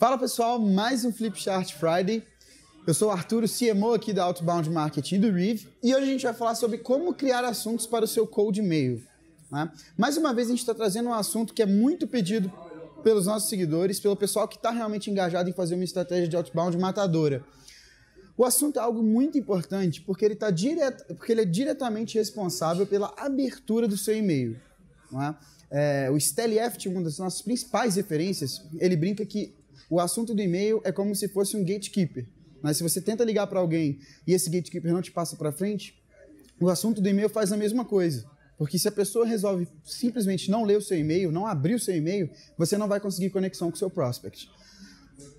Fala pessoal, mais um Flipchart Friday. Eu sou o Arthur, o CMO aqui da Outbound Marketing do Reeve, e hoje a gente vai falar sobre como criar assuntos para o seu cold e-mail. Né? Mais uma vez a gente está trazendo um assunto que é muito pedido pelos nossos seguidores, pelo pessoal que está realmente engajado em fazer uma estratégia de outbound matadora. O assunto é algo muito importante porque ele é diretamente responsável pela abertura do seu e-mail. Não é? O Stelly Eft, uma das nossas principais referências, ele brinca que o assunto do e-mail é como se fosse um gatekeeper. Mas se você tenta ligar para alguém e esse gatekeeper não te passa para frente, o assunto do e-mail faz a mesma coisa. Porque se a pessoa resolve simplesmente não ler o seu e-mail, não abrir o seu e-mail, você não vai conseguir conexão com o seu prospect.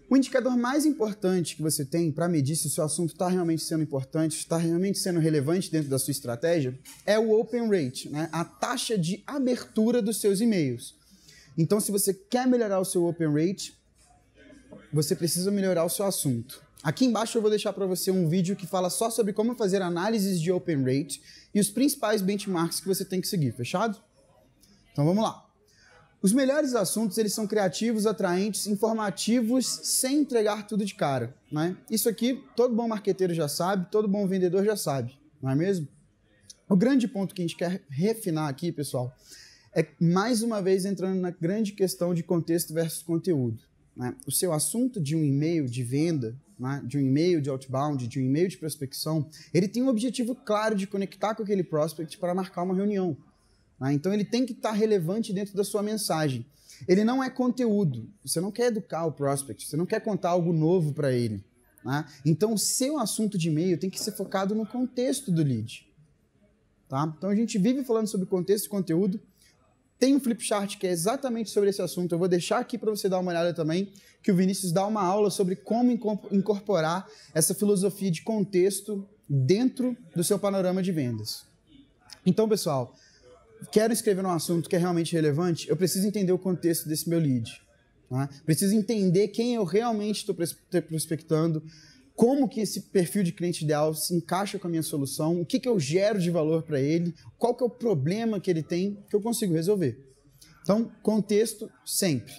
O indicador mais importante que você tem para medir se o seu assunto está realmente sendo importante, está realmente sendo relevante dentro da sua estratégia, é o open rate, né? A taxa de abertura dos seus e-mails. Então, se você quer melhorar o seu open rate, você precisa melhorar o seu assunto. Aqui embaixo eu vou deixar para você um vídeo que fala só sobre como fazer análises de open rate e os principais benchmarks que você tem que seguir, fechado? Então vamos lá. Os melhores assuntos, eles são criativos, atraentes, informativos, sem entregar tudo de cara, né? Isso aqui todo bom marqueteiro já sabe, todo bom vendedor já sabe, não é mesmo? O grande ponto que a gente quer refinar aqui, pessoal, é mais uma vez entrando na grande questão de contexto versus conteúdo. Né? O seu assunto de um e-mail de venda, né? De um e-mail de outbound, de um e-mail de prospecção, ele tem um objetivo claro de conectar com aquele prospect para marcar uma reunião. Né? Então ele tem que estar relevante dentro da sua mensagem. Ele não é conteúdo, você não quer educar o prospect, você não quer contar algo novo para ele. Né? Então o seu assunto de e-mail tem que ser focado no contexto do lead. Tá? Então a gente vive falando sobre contexto e conteúdo. Tem um Flipchart que é exatamente sobre esse assunto. Eu vou deixar aqui para você dar uma olhada também, que o Vinícius dá uma aula sobre como incorporar essa filosofia de contexto dentro do seu panorama de vendas. Então, pessoal, quero escrever um assunto que é realmente relevante, eu preciso entender o contexto desse meu lead. Tá? Preciso entender quem eu realmente estou prospectando, como que esse perfil de cliente ideal se encaixa com a minha solução, o que eu gero de valor para ele, qual que é o problema que ele tem que eu consigo resolver. Então, contexto sempre.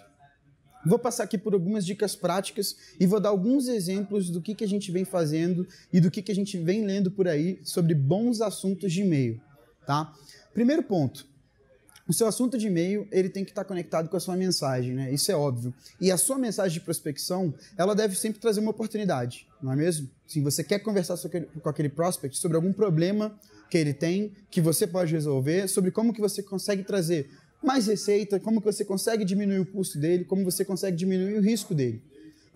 Vou passar aqui por algumas dicas práticas e vou dar alguns exemplos do que a gente vem fazendo e do que a gente vem lendo por aí sobre bons assuntos de e-mail. Tá? Primeiro ponto. O seu assunto de e-mail, ele tem que estar conectado com a sua mensagem, né? Isso é óbvio. E a sua mensagem de prospecção, ela deve sempre trazer uma oportunidade, não é mesmo? Se você quer conversar com aquele prospect sobre algum problema que ele tem, que você pode resolver, sobre como que você consegue trazer mais receita, como que você consegue diminuir o custo dele, como você consegue diminuir o risco dele.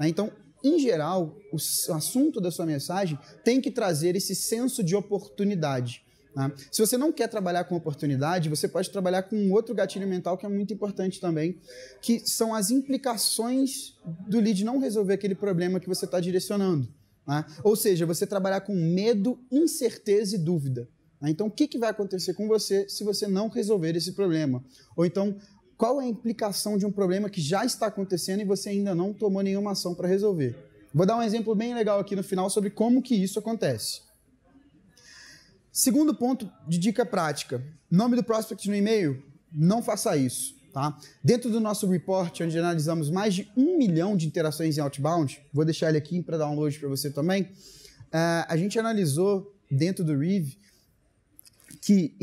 Então, em geral, o assunto da sua mensagem tem que trazer esse senso de oportunidade. Tá? Se você não quer trabalhar com oportunidade, você pode trabalhar com um outro gatilho mental que é muito importante também, que são as implicações do lead não resolver aquele problema que você está direcionando. Tá? Ou seja, você trabalhar com medo, incerteza e dúvida. Tá? Então, o que vai acontecer com você se você não resolver esse problema? Ou então, qual é a implicação de um problema que já está acontecendo e você ainda não tomou nenhuma ação para resolver? Vou dar um exemplo bem legal aqui no final sobre como que isso acontece. Segundo ponto de dica prática, nome do prospect no e-mail, não faça isso. Tá? Dentro do nosso report, onde analisamos mais de 1 milhão de interações em outbound, vou deixar ele aqui para download para você também, a gente analisou dentro do Reeve que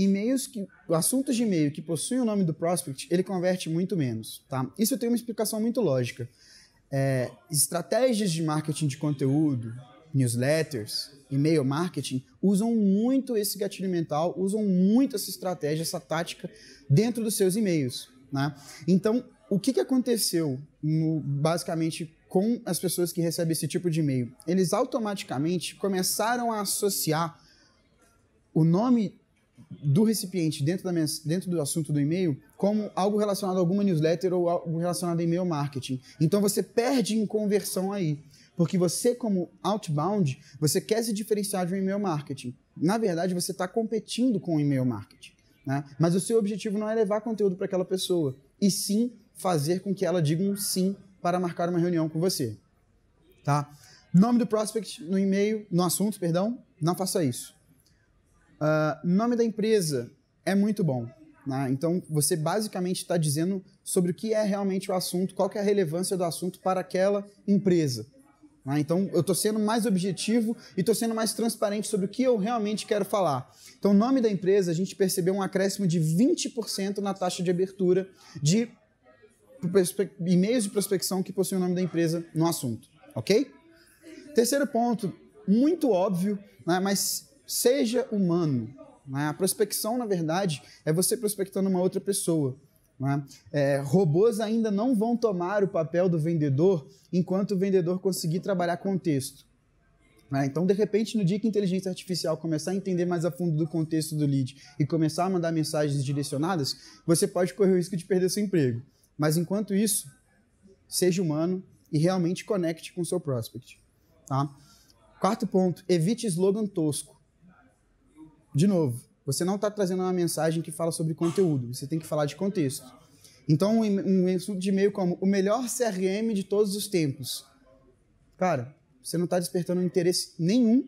assuntos de e-mail que possuem o nome do prospect, ele converte muito menos. Tá? Isso tem uma explicação muito lógica. Estratégias de marketing de conteúdo, newsletters, e-mail marketing, usam muito esse gatilho mental, usam muito essa estratégia, essa tática dentro dos seus e-mails. Né? Então, o que aconteceu basicamente com as pessoas que recebem esse tipo de e-mail? Eles automaticamente começaram a associar o nome do recipiente dentro do assunto do e-mail como algo relacionado a alguma newsletter ou algo relacionado a e-mail marketing. Então, você perde em conversão aí. Porque você, como outbound, você quer se diferenciar de um e-mail marketing. Na verdade, você está competindo com o e-mail marketing. Né? Mas o seu objetivo não é levar conteúdo para aquela pessoa, e sim fazer com que ela diga um sim para marcar uma reunião com você. Tá? Nome do prospect no e-mail, no assunto, perdão, não faça isso. Nome da empresa é muito bom. né? Então, você basicamente está dizendo sobre o que é realmente o assunto, qual que é a relevância do assunto para aquela empresa. Né? Então, eu estou sendo mais objetivo e estou sendo mais transparente sobre o que eu realmente quero falar. Então, o nome da empresa, a gente percebeu um acréscimo de 20% na taxa de abertura de e-mails de prospecção que possuem o nome da empresa no assunto. Ok? Terceiro ponto, muito óbvio, né, mas seja humano. Né? A prospecção, na verdade, é você prospectando uma outra pessoa. Né? Robôs ainda não vão tomar o papel do vendedor enquanto o vendedor conseguir trabalhar contexto. Né? Então, de repente, no dia que a inteligência artificial começar a entender mais a fundo do contexto do lead e começar a mandar mensagens direcionadas, você pode correr o risco de perder seu emprego. Mas, enquanto isso, seja humano e realmente conecte com o seu prospect. Tá? Quarto ponto, evite slogan tosco. De novo, você não está trazendo uma mensagem que fala sobre conteúdo, você tem que falar de contexto. Então, um assunto de e-mail como o melhor CRM de todos os tempos. Cara, você não está despertando interesse nenhum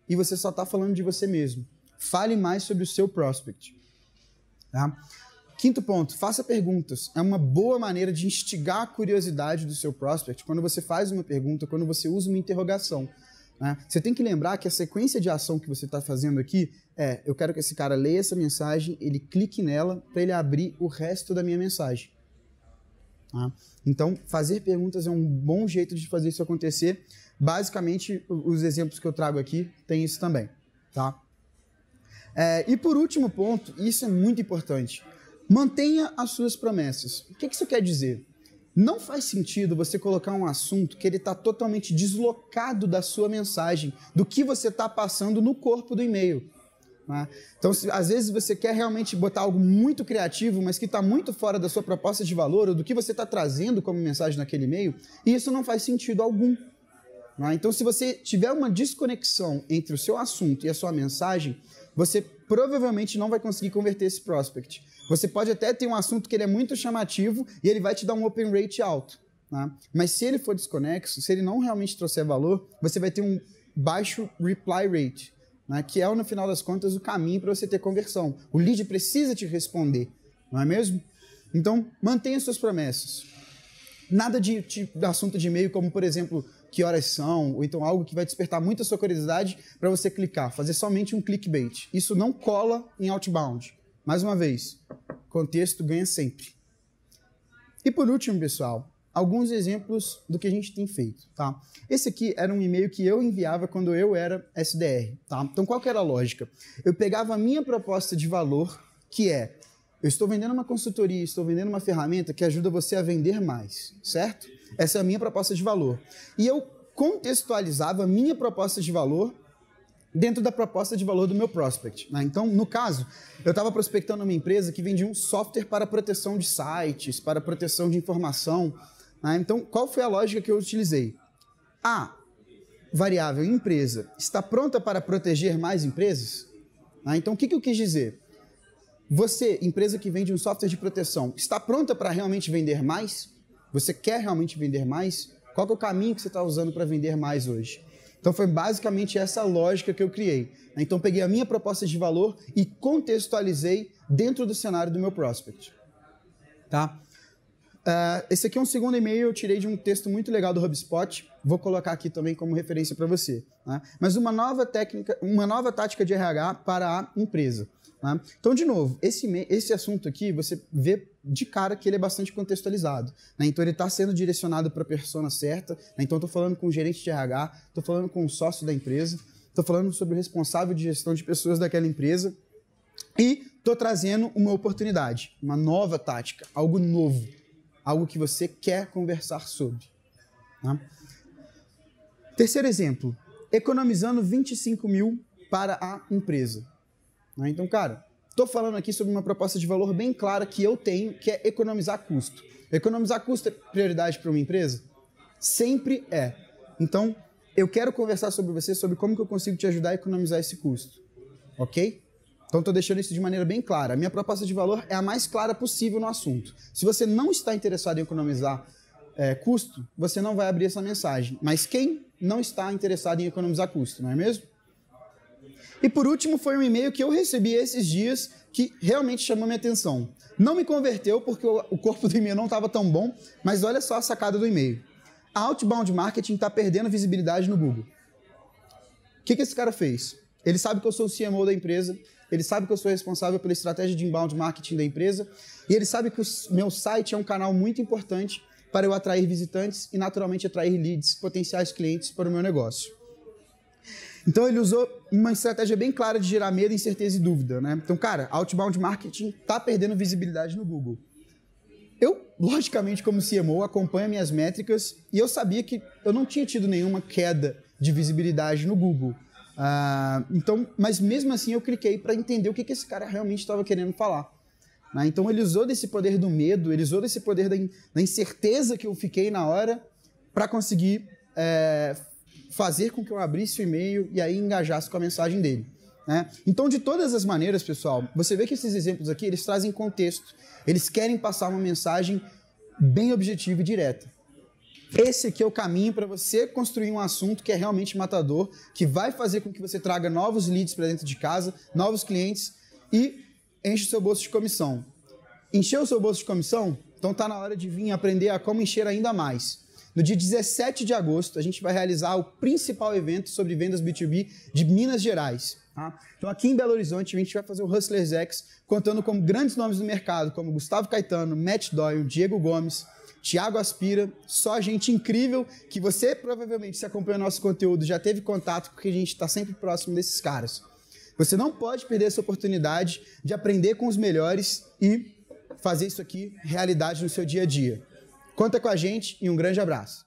e você só está falando de você mesmo. Fale mais sobre o seu prospect. Tá? Quinto ponto, faça perguntas. É uma boa maneira de instigar a curiosidade do seu prospect quando você faz uma pergunta, quando você usa uma interrogação. Né? Você tem que lembrar que a sequência de ação que você está fazendo aqui eu quero que esse cara leia essa mensagem, ele clique nela para ele abrir o resto da minha mensagem. Tá? Então, fazer perguntas é um bom jeito de fazer isso acontecer. Basicamente, os exemplos que eu trago aqui tem isso também. Tá? E por último ponto, isso é muito importante, mantenha as suas promessas. O que isso quer dizer? Não faz sentido você colocar um assunto que ele está totalmente deslocado da sua mensagem, do que você está passando no corpo do e-mail. Né? Então, às vezes você quer realmente botar algo muito criativo, mas que está muito fora da sua proposta de valor ou do que você está trazendo como mensagem naquele e-mail, e isso não faz sentido algum. Né? Então, se você tiver uma desconexão entre o seu assunto e a sua mensagem, você provavelmente não vai conseguir converter esse prospect. Você pode até ter um assunto que ele é muito chamativo e ele vai te dar um open rate alto. Né? Mas se ele for desconexo, se ele não realmente trouxer valor, você vai ter um baixo reply rate, né? Que é, no final das contas, o caminho para você ter conversão. O lead precisa te responder, não é mesmo? Então, mantenha suas promessas. Nada de assunto de e-mail como, por exemplo, que horas são, ou então algo que vai despertar muito a sua curiosidade para você clicar, fazer somente um clickbait. Isso não cola em outbound. Mais uma vez, contexto ganha sempre. E por último, pessoal, alguns exemplos do que a gente tem feito. Tá? Esse aqui era um e-mail que eu enviava quando eu era SDR. Tá? Então, qual que era a lógica? Eu pegava a minha proposta de valor, que é, eu estou vendendo uma consultoria, estou vendendo uma ferramenta que ajuda você a vender mais, certo? Essa é a minha proposta de valor. E eu contextualizava a minha proposta de valor dentro da proposta de valor do meu prospect. Né? Então, no caso, eu estava prospectando uma empresa que vendia um software para proteção de sites, para proteção de informação. Né? Então, qual foi a lógica que eu utilizei? A variável empresa está pronta para proteger mais empresas? Né? Então, o que eu quis dizer? Você, empresa que vende um software de proteção, está pronta para realmente vender mais? Você quer realmente vender mais? Qual que é o caminho que você está usando para vender mais hoje? Então, foi basicamente essa lógica que eu criei. Então, peguei a minha proposta de valor e contextualizei dentro do cenário do meu prospect. Tá? Esse aqui é um segundo e-mail, eu tirei de um texto muito legal do HubSpot. Vou colocar aqui também como referência para você. Né? Mas uma nova tática de RH para a empresa. Né? Então, de novo, esse assunto aqui, você vê de cara que ele é bastante contextualizado. Né? Então, ele está sendo direcionado para a persona certa. Né? Então, estou falando com o gerente de RH, estou falando com o sócio da empresa, estou falando sobre o responsável de gestão de pessoas daquela empresa e estou trazendo uma oportunidade, uma nova tática, algo novo, algo que você quer conversar sobre. Né? Terceiro exemplo, economizando 25 mil para a empresa. Né? Então, cara, estou falando aqui sobre uma proposta de valor bem clara que eu tenho, que é economizar custo. Economizar custo é prioridade para uma empresa? Sempre é. Então, eu quero conversar sobre você, sobre como que eu consigo te ajudar a economizar esse custo. Ok? Então, estou deixando isso de maneira bem clara. A minha proposta de valor é a mais clara possível no assunto. Se você não está interessado em economizar custo, você não vai abrir essa mensagem. Mas quem não está interessado em economizar custo, não é mesmo? E por último foi um e-mail que eu recebi esses dias que realmente chamou minha atenção. Não me converteu porque o corpo do e-mail não estava tão bom, mas olha só a sacada do e-mail. A Outbound Marketing está perdendo visibilidade no Google. O que esse cara fez? Ele sabe que eu sou o CMO da empresa, ele sabe que eu sou responsável pela estratégia de inbound marketing da empresa e ele sabe que o meu site é um canal muito importante para eu atrair visitantes e naturalmente atrair leads, potenciais clientes para o meu negócio. Então ele usou uma estratégia bem clara de gerar medo, incerteza e dúvida, né? Então, cara, Outbound Marketing está perdendo visibilidade no Google. Eu, logicamente, como CMO, acompanho minhas métricas e eu sabia que eu não tinha tido nenhuma queda de visibilidade no Google. Mas mesmo assim eu cliquei para entender o que esse cara realmente estava querendo falar. Né? Então ele usou desse poder do medo, ele usou desse poder da incerteza que eu fiquei na hora para conseguir fazer com que eu abrisse o e-mail e aí engajasse com a mensagem dele. Né? Então, de todas as maneiras, pessoal, você vê que esses exemplos aqui, eles trazem contexto. Eles querem passar uma mensagem bem objetiva e direta. Esse aqui é o caminho para você construir um assunto que é realmente matador, que vai fazer com que você traga novos leads para dentro de casa, novos clientes e enche o seu bolso de comissão. Encheu o seu bolso de comissão? Então está na hora de vir aprender a como encher ainda mais. No dia 17 de agosto, a gente vai realizar o principal evento sobre vendas B2B de Minas Gerais. Tá? Então aqui em Belo Horizonte, a gente vai fazer o Hustlers X, contando com grandes nomes do mercado, como Gustavo Caetano, Matt Doyle, Diego Gomes, Thiago Aspira, só gente incrível que você provavelmente, se acompanha o nosso conteúdo, já teve contato, porque a gente está sempre próximo desses caras. Você não pode perder essa oportunidade de aprender com os melhores e fazer isso aqui realidade no seu dia a dia. Conta com a gente e um grande abraço.